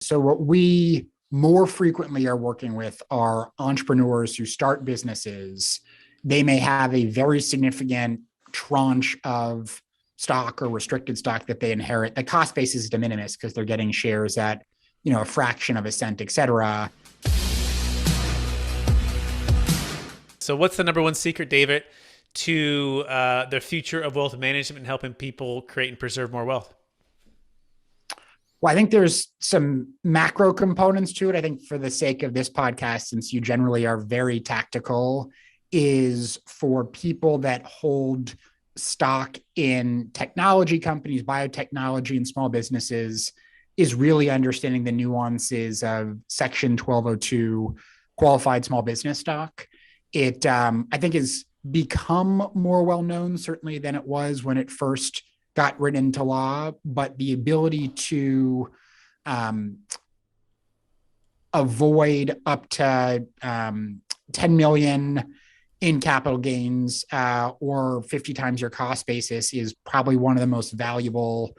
So what we more frequently are working with are entrepreneurs who start businesses. They may have a very significant tranche of stock or restricted stock that they inherit. The cost base is de minimis because they're getting shares at, a fraction of a cent, et cetera. So what's the number one secret, David, to the future of wealth management and helping people create and preserve more wealth? Well, I think there's some macro components to it. I think for the sake of this podcast, since you generally are very tactical, is for people that hold stock in technology companies, biotechnology, and small businesses, is really understanding the nuances of Section 1202 qualified small business stock. It, I think, has become more well known, certainly, than it was when it first got written into law, but the ability to avoid up to 10 million in capital gains or 50 times your cost basis is probably one of the most valuable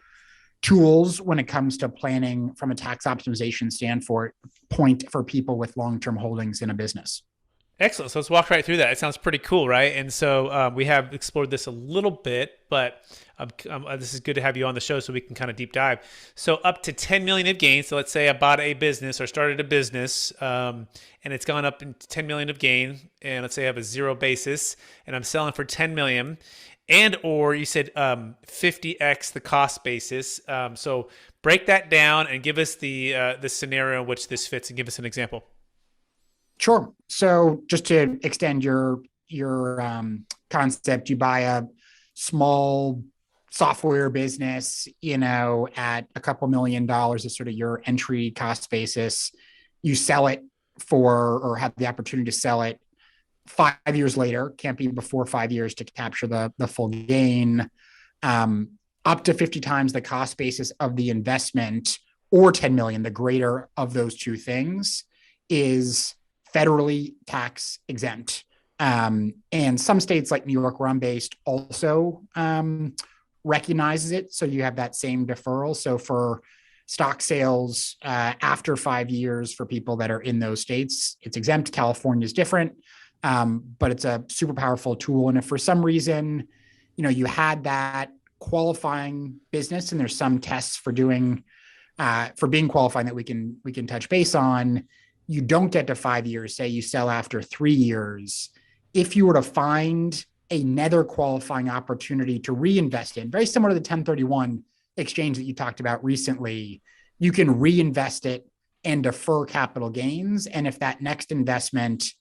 tools when it comes to planning from a tax optimization standpoint for people with long-term holdings in a business. Excellent. So let's walk right through that. It sounds pretty cool, right? And so we have explored this a little bit, but this is good to have you on the show so we can kind of deep dive. So up to 10 million of gains. So let's say I bought a business or started a business and it's gone up in 10 million of gain. And let's say I have a zero basis and I'm selling for 10 million. And or you said 50x the cost basis. So break that down and give us the scenario in which this fits and give us an example. Sure. So just to extend your concept, you buy a small software business, at a couple $1,000,000 is sort of your entry cost basis. You sell it or have the opportunity to sell it 5 years later. Can't be before 5 years to capture the full gain. Up to 50 times the cost basis of the investment, or 10 million, the greater of those two things, is federally tax exempt. And some states like New York, where I'm based, also recognizes it. So you have that same deferral. So for stock sales after 5 years for people that are in those states, it's exempt. California is different, but it's a super powerful tool. And if for some reason, you had that qualifying business, and there's some tests for being qualifying that we can touch base on, you don't get to 5 years, say you sell after 3 years. If you were to find another qualifying opportunity to reinvest in, very similar to the 1031 exchange that you talked about recently, you can reinvest it and defer capital gains. And if that next investment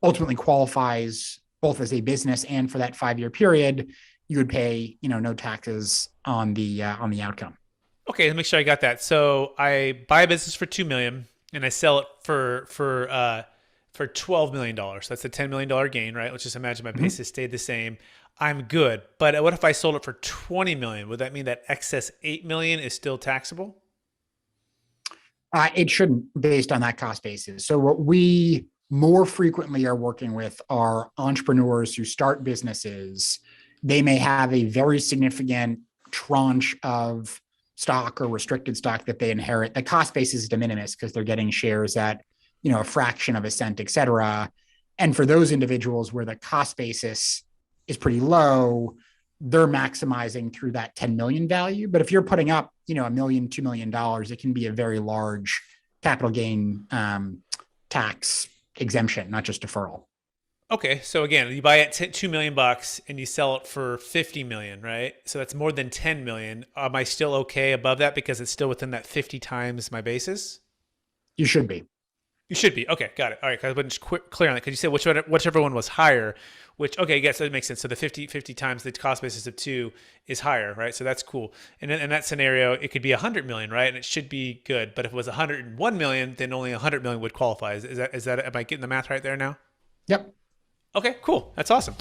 ultimately qualifies both as a business and for that 5 year period, you would pay, no taxes on the outcome. Okay, let me make sure I got that. So I buy a business for 2 million and I sell it for $12 million. That's a $10 million gain, right? Let's just imagine my basis stayed the same. I'm good. But what if I sold it for 20 million? Would that mean that excess 8 million is still taxable? It shouldn't, based on that cost basis. So what we more frequently are working with are entrepreneurs who start businesses. They may have a very significant tranche of stock or restricted stock that they inherit. The cost basis is de minimis because they're getting shares at, a fraction of a cent, et cetera. And for those individuals where the cost basis is pretty low, they're maximizing through that 10 million value. But if you're putting up, $1 million, $2 million, it can be a very large capital gain tax exemption, not just deferral. Okay, so again, you buy it $2 million and you sell it for 50 million, right? So that's more than 10 million. Am I still okay above that because it's still within that 50 times my basis? You should be. You should be. Okay, got it. All right, because I wasn't clear on that. Because you said whichever one was higher, okay, yes, that makes sense. So the 50 times the cost basis of 2 is higher, right? So that's cool. And in that scenario, it could be 100 million, right? And it should be good. But if it was 101 million, then only 100 million would qualify. Is that? Am I getting the math right there now? Yep. Okay, cool. That's awesome.